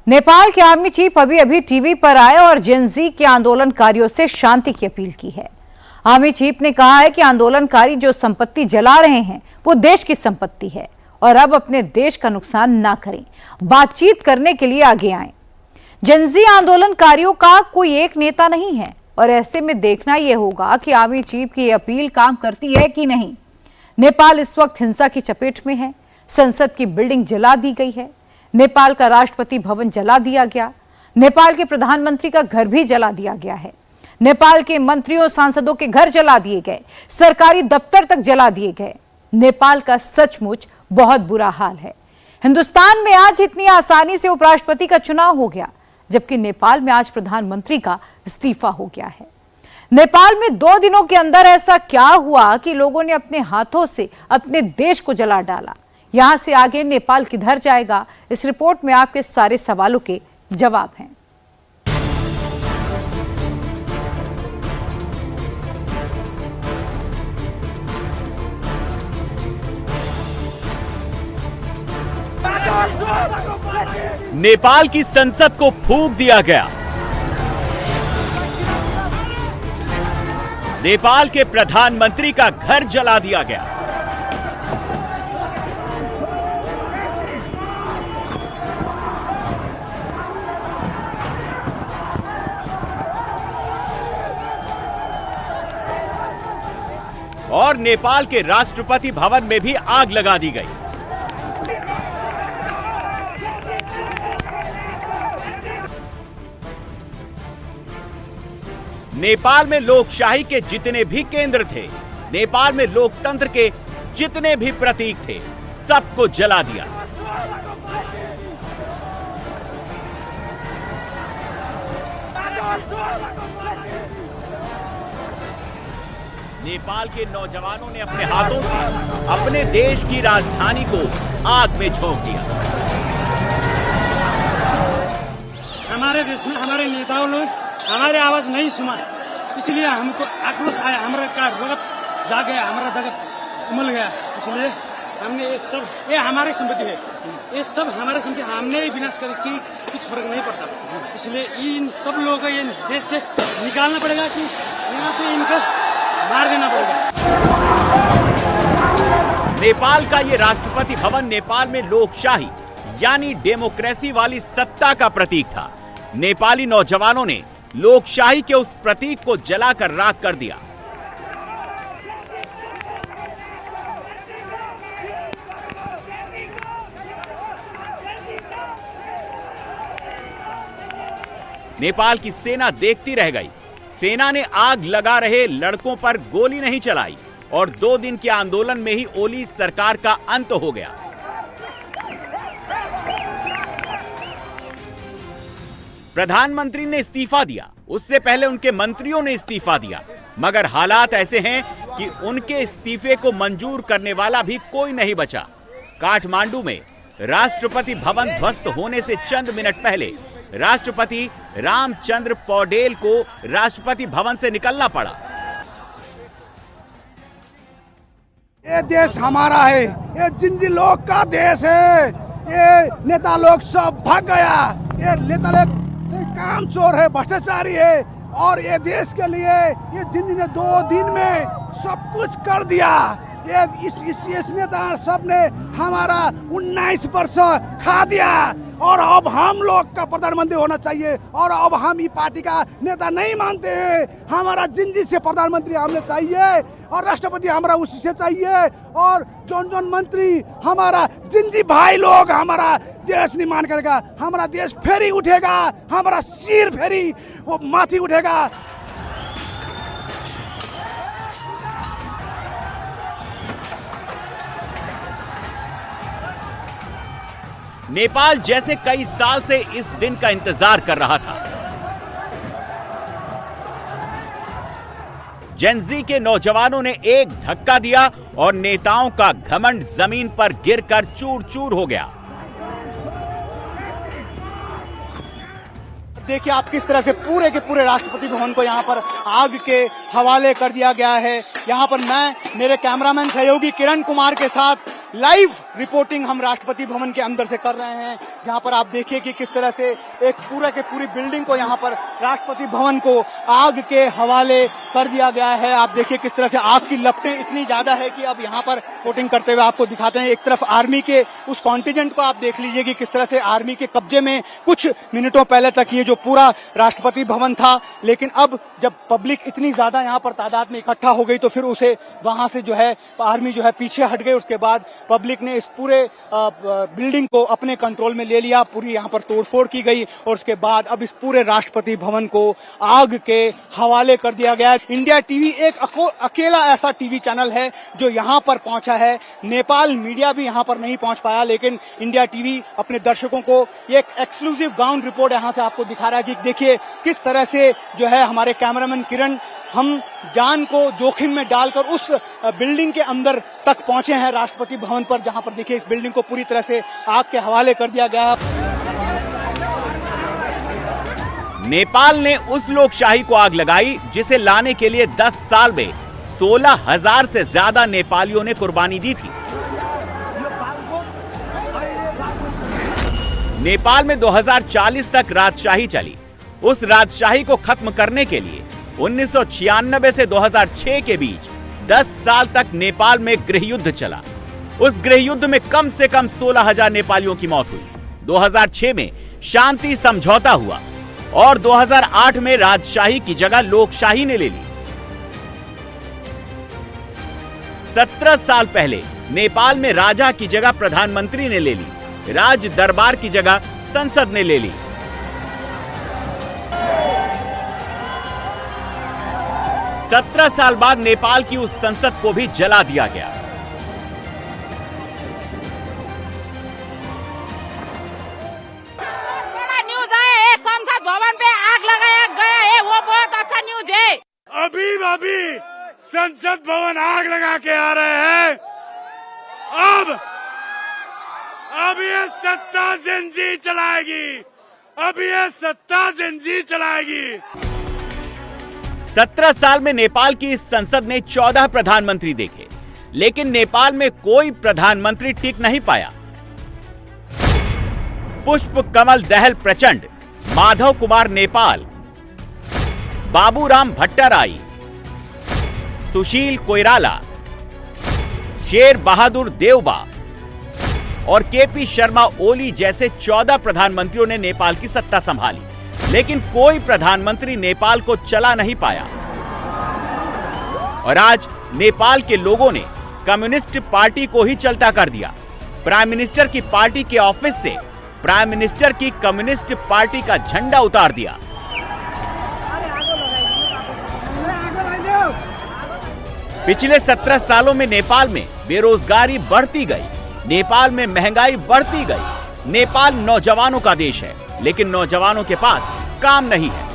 नेपाल के army chief अभी अभी टीवी पर आए और जेन-ज़ी के आंदोलनकारियों से शांति की अपील की है। आर्मी चीफ ने कहा है कि आंदोलनकारी जो संपत्ति जला रहे हैं वो देश की संपत्ति है और अब अपने देश का नुकसान ना करें, बातचीत करने के लिए आगे आएं। जेन-ज़ी आंदोलनकारियों का कोई एक नेता नहीं है और ऐसे में देखना यह होगा कि आर्मी चीफ की यह अपील काम करती है कि नहीं। नेपाल इस वक्त हिंसा की चपेट में है। संसद की बिल्डिंग जला दी गई है। नेपाल का राष्ट्रपति भवन जला दिया गया। नेपाल के प्रधानमंत्री का घर भी जला दिया गया है। नेपाल के मंत्रियों सांसदों के घर जला दिए गए, सरकारी दफ्तर तक जला दिए गए। नेपाल का सचमुच बहुत बुरा हाल है। हिंदुस्तान में आज इतनी आसानी से उपराष्ट्रपति का चुनाव हो गया, जबकि नेपाल में आज प्रधानमंत्री का इस्तीफा हो गया है। नेपाल में 2 दिनों के अंदर ऐसा क्या हुआ कि लोगों ने अपने हाथों से अपने देश को जला डाला। यहां से आगे नेपाल किधर जाएगा, इस रिपोर्ट में आपके सारे सवालों के जवाब हैं। नेपाल की संसद को फूंक दिया गया। नेपाल के प्रधानमंत्री का घर जला दिया गया। और नेपाल के राष्ट्रपति भवन में भी आग लगा दी गई। नेपाल में लोकशाही के जितने भी केंद्र थे, नेपाल में लोकतंत्र के जितने भी प्रतीक थे, सबको जला दिया। नेपाल के नौजवानों ने अपने हाथों से अपने देश की राजधानी को आग में झोंक दिया। हमारे देश में हमारे नेताओं लोग हमारी आवाज नहीं सुना, इसलिए हमको आक्रोश आया, हमारा का रगत जाग गया, हमारा रगत उमल गया। इसलिए हमने ये हमारी संपत्ति है, ये सब हमारे संपत्ति, हमने विनाश कर की कुछ फर्क नहीं पड़ता। इसलिए इन सब लोगों को ये देश से निकालना पड़ेगा कि यहाँ पे इनका मार देना पड़ेगा। नेपाल का ये राष्ट्रपति भवन नेपाल में लोकशाही यानी डेमोक्रेसी वाली सत्ता का प्रतीक था। नेपाली नौजवानों ने लोकशाही के उस प्रतीक को जलाकर राख कर दिया। नेपाल की सेना देखती रह गई। सेना ने आग लगा रहे लड़कों पर गोली नहीं चलाई और 2 दिन के आंदोलन में ही ओली सरकार का अंत हो गया। प्रधानमंत्री ने इस्तीफा दिया, उससे पहले उनके मंत्रियों ने इस्तीफा दिया, मगर हालात ऐसे हैं कि उनके इस्तीफे को मंजूर करने वाला भी कोई नहीं बचा। काठमांडू में राष्ट्रपति भवन ध्वस्त होने से चंद मिनट पहले राष्ट्रपति रामचंद्र पौडेल को राष्ट्रपति भवन से निकलना पड़ा। ये देश हमारा है, ये जिन लोग का देश है। ये नेता लोग सब भाग गया, ये नेता लोग काम चोर है, भ्रष्टाचारी है और ये देश के लिए ये जिन ने 2 दिन में सब कुछ कर दिया। ये इस नेता सब ने हमारा 19 वर्ष खा दिया और अब हम लोग का प्रधानमंत्री होना चाहिए और अब हम ये पार्टी का नेता नहीं मानते हैं। हमारा जिंदगी से प्रधानमंत्री हमें चाहिए और राष्ट्रपति हमारा उसी से चाहिए और जोन मंत्री हमारा जिंदगी भाई लोग हमारा देश निर्माण करेगा। हमारा देश फेरी उठेगा, हमारा सिर फेरी वो माथी उठेगा। नेपाल जैसे कई साल से इस दिन का इंतजार कर रहा था। जेन-ज़ी के नौजवानों ने एक धक्का दिया और नेताओं का घमंड जमीन पर गिरकर चूर-चूर हो गया। देखिए आप किस तरह से पूरे के पूरे राष्ट्रपति भवन को यहाँ पर आग के हवाले कर दिया गया है। यहाँ पर मैं मेरे कैमरामैन सहयोगी किरण कुमार के साथ लाइव रिपोर्टिंग हम राष्ट्रपति भवन के अंदर से कर रहे हैं। जहां पर आप देखिए कि किस तरह से एक पूरा के पूरी बिल्डिंग को यहाँ पर राष्ट्रपति भवन को आग के हवाले कर दिया गया है। आप देखिए किस तरह से आग की लपटें इतनी ज्यादा है कि अब यहाँ पर वोटिंग करते हुए आपको दिखाते हैं। एक तरफ आर्मी के उस कॉन्टिजेंट को आप देख लीजिए कि किस तरह से आर्मी के कब्जे में कुछ मिनटों पहले तक ये जो पूरा राष्ट्रपति भवन था, लेकिन अब जब पब्लिक इतनी ज्यादा यहाँ पर तादाद में इकट्ठा हो गई तो फिर उसे वहां से जो है आर्मी जो है पीछे हट गई। उसके बाद पब्लिक ने इस पूरे बिल्डिंग को अपने कंट्रोल में ले लिया, पूरी यहाँ पर तोड़फोड़ की गई और उसके बाद अब इस पूरे राष्ट्रपति भवन को आग के हवाले कर दिया गया। इंडिया टीवी एक अकेला ऐसा टीवी चैनल है जो यहाँ पर पहुंचा है। नेपाल मीडिया भी यहाँ पर नहीं पहुंच पाया, लेकिन इंडिया टीवी अपने दर्शकों को एक एक्सक्लूसिव ग्राउंड रिपोर्ट यहाँ से आपको दिखा रहा है कि देखिए किस तरह से जो है हमारे कैमरामैन किरण हम जान को जोखिम में डालकर उस बिल्डिंग के अंदर तक पहुंचे हैं राष्ट्रपति भवन पर, जहां पर देखिए इस बिल्डिंग को पूरी तरह से आग के हवाले कर दिया गया है। नेपाल ने उस लोकशाही को आग लगाई जिसे लाने के लिए 10 साल में 16,000 से ज्यादा नेपालियों ने कुर्बानी दी थी। नेपाल में 2040 तक राजशाही चली। उस राजशाही को खत्म करने के लिए 1996 से 2006 के बीच 10 साल तक नेपाल में गृह युद्ध चला। उस गृह युद्ध में कम से कम 16,000 नेपालियों की मौत हुई। 2006 में शांति समझौता हुआ और 2008 में राजशाही की जगह लोकशाही ने ले ली। 17 साल पहले नेपाल में राजा की जगह प्रधानमंत्री ने ले ली, राज दरबार की जगह संसद ने ले ली। 17 साल बाद नेपाल की उस संसद को भी जला दिया गया। बड़ा न्यूज है, संसद भवन पे आग लगाया गया है, वो बहुत अच्छा न्यूज है। अभी संसद भवन आग लगा के आ रहे हैं। अब ये सत्ता जिंजी चलाएगी, अब ये सत्ता जिंजी चलाएगी। 17 साल में नेपाल की इस संसद ने 14 प्रधानमंत्री देखे, लेकिन नेपाल में कोई प्रधानमंत्री टिक नहीं पाया। पुष्प कमल दहल प्रचंड, माधव कुमार नेपाल, बाबूराम भट्टाराई, सुशील कोइराला, शेर बहादुर देउबा और केपी शर्मा ओली जैसे 14 प्रधानमंत्रियों ने नेपाल की सत्ता संभाली, लेकिन कोई प्रधानमंत्री नेपाल को चला नहीं पाया। और आज नेपाल के लोगों ने कम्युनिस्ट पार्टी को ही चलता कर दिया। प्राइम मिनिस्टर की पार्टी के ऑफिस से प्राइम मिनिस्टर की कम्युनिस्ट पार्टी का झंडा उतार दिया। पिछले 17 सालों में नेपाल में बेरोजगारी बढ़ती गई, नेपाल में महंगाई बढ़ती गई। नेपाल नौजवानों का देश है, लेकिन नौजवानों के पास काम नहीं है।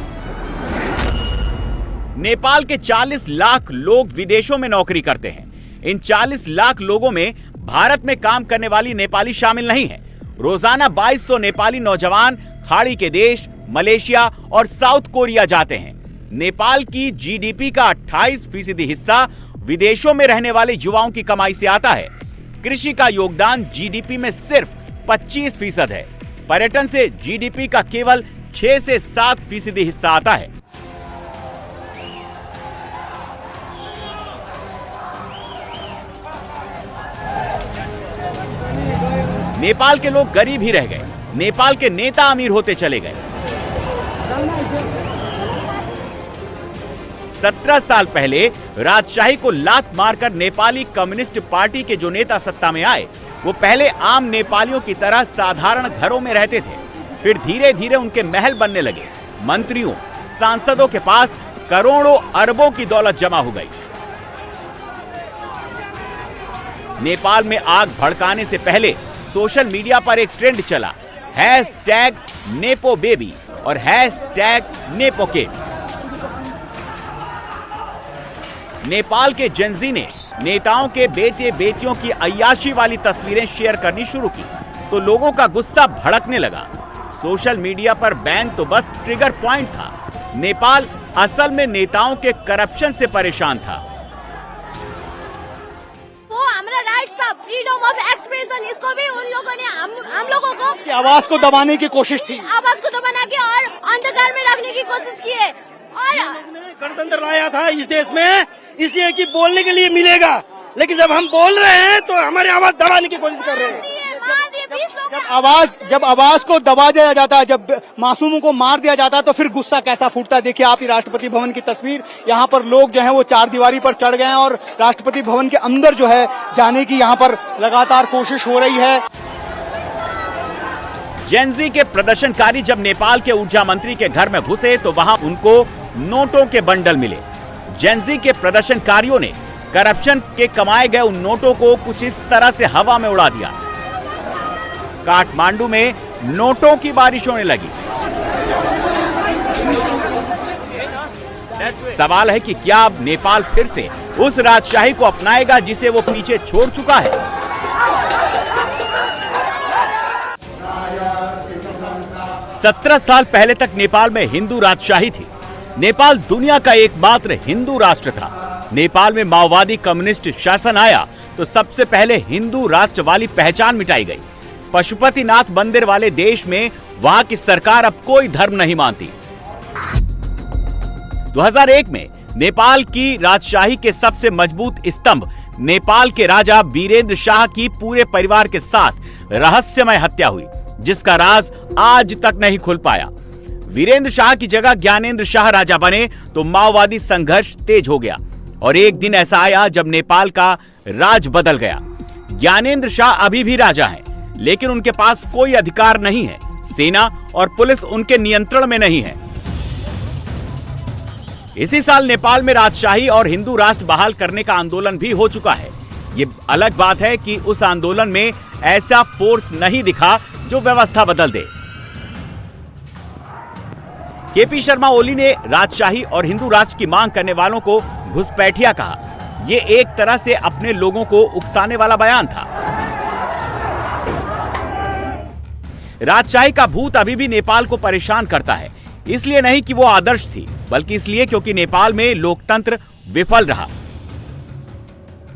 नेपाल के 40 लाख लोग विदेशों में नौकरी करते हैं। इन 40 लाख लोगों में भारत में काम करने वाली नेपाली शामिल नहीं है। रोजाना 2200 नेपाली नौजवान खाड़ी के देश मलेशिया और साउथ कोरिया जाते हैं। नेपाल की जीडीपी का 28% हिस्सा विदेशों में रहने वाले युवाओं की कमाई से आता है। कृषि का योगदान जीडीपी में सिर्फ 25% है। पर्यटन से जीडीपी का केवल 6 से 7% हिस्सा आता है। नेपाल के लोग गरीब ही रह गए, नेपाल के नेता अमीर होते चले गए। 17 साल पहले राजशाही को लात मारकर नेपाली कम्युनिस्ट पार्टी के जो नेता सत्ता में आए, वो पहले आम नेपालियों की तरह साधारण घरों में रहते थे। फिर धीरे धीरे उनके महल बनने लगे। मंत्रियों, सांसदों के पास करोड़ों अरबों की दौलत जमा हो गई। नेपाल में आग भड़काने से पहले सोशल मीडिया पर एक ट्रेंड चला, #नेपोबेबी और #नेपोकिड। नेपाल के जेनजी ने नेताओं के बेटे बेटियों की अय्याशी वाली तस्वीरें शेयर करनी शुरू की तो लोगों का गुस्सा भड़कने लगा। सोशल मीडिया पर बैन तो बस ट्रिगर पॉइंट था। नेपाल असल में नेताओं के करप्शन से परेशान था। वो हमारा राइट सब फ्रीडम ऑफ एक्सप्रेशन, इसको भी उन लोगों ने हम लोगों को की आवाज को दबाने की कोशिश थी, आवाज को दबाना के और अंधकार में रखने की कोशिश की है। और गणतंत्र लाया था इस देश में इसलिए कि बोलने के लिए मिलेगा, लेकिन जब हम बोल रहे हैं तो हमारी आवाज दबाने की कोशिश कर रहे हैं। जब आवाज को दबा दिया जाता है, जब मासूमों को मार दिया जाता है, तो फिर गुस्सा कैसा फूटता है। देखिए आप ही राष्ट्रपति भवन की तस्वीर, यहाँ पर लोग जो हैं वो चारदीवारी पर चढ़ गए हैं और राष्ट्रपति भवन के अंदर जो है जाने की यहाँ पर लगातार कोशिश हो रही है। जेनजी के प्रदर्शनकारी जब नेपाल के ऊर्जा मंत्री के घर में घुसे तो वहां उनको नोटों के बंडल मिले। जेनजी के प्रदर्शनकारियों ने करप्शन के कमाए गए उन नोटों को कुछ इस तरह से हवा में उड़ा दिया। काठमांडू में नोटों की बारिश होने लगी। सवाल है कि क्या अब नेपाल फिर से उस राजशाही को अपनाएगा जिसे वो पीछे छोड़ चुका है? सत्रह साल पहले तक नेपाल में हिंदू राजशाही थी। नेपाल दुनिया का एकमात्र हिंदू राष्ट्र था। नेपाल में माओवादी कम्युनिस्ट शासन आया तो सबसे पहले हिंदू राष्ट्र वाली पहचान मिटाई गई। पशुपतिनाथ मंदिर वाले देश में वहां की सरकार अब कोई धर्म नहीं मानती। 2001 में नेपाल की राजशाही के सबसे मजबूत स्तंभ नेपाल के राजा वीरेंद्र शाह की पूरे परिवार के साथ रहस्यमय हत्या हुई, जिसका राज आज तक नहीं खुल पाया। वीरेंद्र शाह की जगह ज्ञानेंद्र शाह राजा बने तो माओवादी संघर्ष तेज हो गया और एक दिन ऐसा आया जब नेपाल का राज बदल गया। ज्ञानेंद्र शाह अभी भी राजा हैं, लेकिन उनके पास कोई अधिकार नहीं है। सेना और पुलिस उनके नियंत्रण में नहीं है। इसी साल नेपाल में राजशाही और हिंदू राष्ट्र बहाल करने का आंदोलन भी हो चुका है। ये अलग बात है कि उस आंदोलन में ऐसा फोर्स नहीं दिखा जो व्यवस्था बदल दे। केपी शर्मा ओली ने राजशाही और हिंदू राष्ट्र की मांग करने वालों को घुसपैठिया कहा। ये एक तरह से अपने लोगों को उकसाने वाला बयान था। राजशाही का भूत अभी भी नेपाल को परेशान करता है, इसलिए नहीं कि वो आदर्श थी, बल्कि इसलिए क्योंकि नेपाल में लोकतंत्र विफल रहा।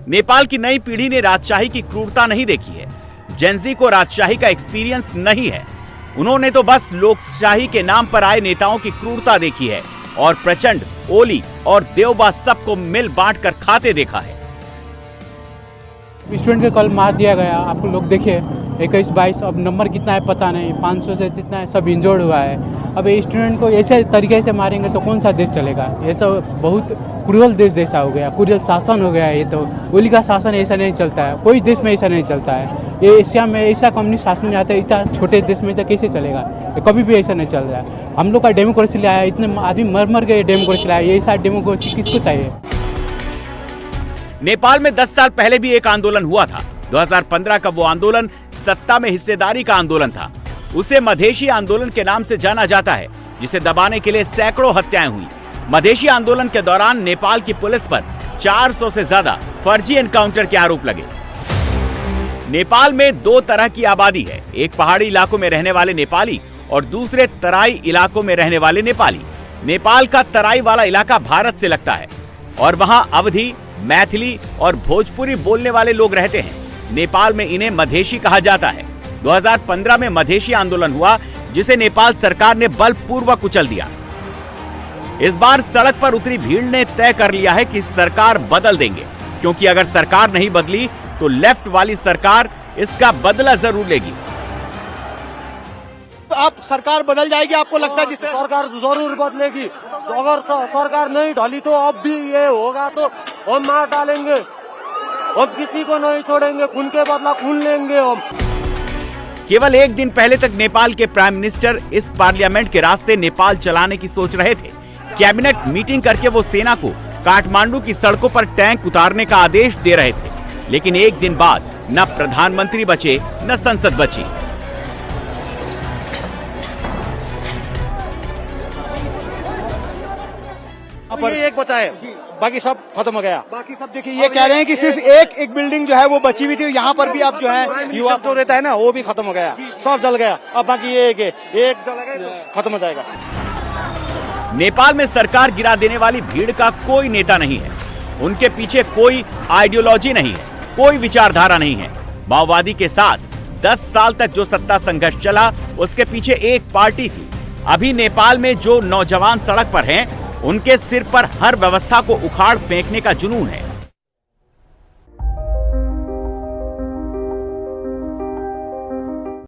नेपाल की नई पीढ़ी ने राजशाही की क्रूरता नहीं देखी है। जेनजी को राजशाही का एक्सपीरियंस नहीं है। उन्होंने तो बस लोकशाही के नाम पर आए नेताओं की क्रूरता देखी है और प्रचंड, ओली और देवबा सबको मिल बांट कर खाते देखा है। स्टूडेंट को कल मार दिया गया, आप लोग देखिए 21-22, अब नंबर कितना है पता नहीं, 500 से जितना है सब इंजर्ड हुआ है। अब स्टूडेंट को ऐसे तरीके से मारेंगे तो कौन सा देश चलेगा? ये सब बहुत क्रूरल देश जैसा हो गया, क्रूरल शासन हो गया है। ये तो ओली का शासन ऐसा नहीं चलता है, कोई देश में ऐसा नहीं चलता है। ये एशिया में ऐसा कम्युनिस्ट शासन में आता है, इतना छोटे देश में तो कैसे चलेगा? कभी भी ऐसा नहीं चल रहा है। हम लोग का डेमोक्रेसी लाया, इतने आदमी मर मर के डेमोक्रेसी लाया, ये ऐसा डेमोक्रेसी किसको चाहिए? नेपाल में 10 साल पहले भी एक आंदोलन हुआ था। 2015 का वो आंदोलन सत्ता में हिस्सेदारी का आंदोलन था। उसे मधेशी आंदोलन के नाम से जाना जाता है, जिसे दबाने के लिए सैकड़ों हत्याएं हुई। मधेशी आंदोलन के दौरान नेपाल की पुलिस पर 400 से ज्यादा फर्जी एनकाउंटर के आरोप लगे। नेपाल में दो तरह की आबादी है, एक पहाड़ी इलाकों में रहने वाले नेपाली और दूसरे तराई इलाकों में रहने वाले नेपाली। नेपाल का तराई वाला इलाका भारत से लगता है और वहां अवधी, मैथिली और भोजपुरी बोलने वाले लोग रहते हैं। नेपाल में इन्हें मधेशी कहा जाता है। 2015 में मधेशी आंदोलन हुआ, जिसे नेपाल सरकार ने बलपूर्वक कुचल दिया। इस बार सड़क पर उतरी भीड़ ने तय कर लिया है कि सरकार बदल देंगे, क्योंकि अगर सरकार नहीं बदली तो लेफ्ट वाली सरकार इसका बदला जरूर लेगी। आप सरकार बदल जाएगी, आपको लगता है? जिस सरकार जरूर बदलेगी। अगर सरकार नहीं ढली तो अब भी ये होगा तो हम मार डालेंगे, हम किसी को नहीं छोड़ेंगे, खून के बदला खून लेंगे हम। केवल एक दिन पहले तक नेपाल के प्राइम मिनिस्टर इस पार्लियामेंट के रास्ते नेपाल चलाने की सोच रहे थे। कैबिनेट मीटिंग करके वो सेना को काठमांडू की सड़कों पर टैंक उतारने का आदेश दे रहे थे, लेकिन एक दिन बाद न प्रधानमंत्री बचे न संसद बची। पर एक बचा है, बाकी सब खत्म हो गया। बाकी सब देखिए, ये कह रहे हैं कि सिर्फ एक बिल्डिंग जो है वो बची हुई थी। यहाँ पर भी आप जो है युवा जो रहता है ना, वो भी खत्म हो गया, सब जल गया। अब बाकी ये एक जल गया, खत्म हो जाएगा। नेपाल में सरकार गिरा देने वाली भीड़ का कोई नेता नहीं है। उनके पीछे कोई आइडियोलॉजी नहीं है, कोई विचारधारा नहीं है। माओवादी के साथ 10 साल तक जो सत्ता संघर्ष चला, उसके पीछे एक पार्टी थी। अभी नेपाल में जो नौजवान सड़क पर हैं, उनके सिर पर हर व्यवस्था को उखाड़ फेंकने का जुनून है।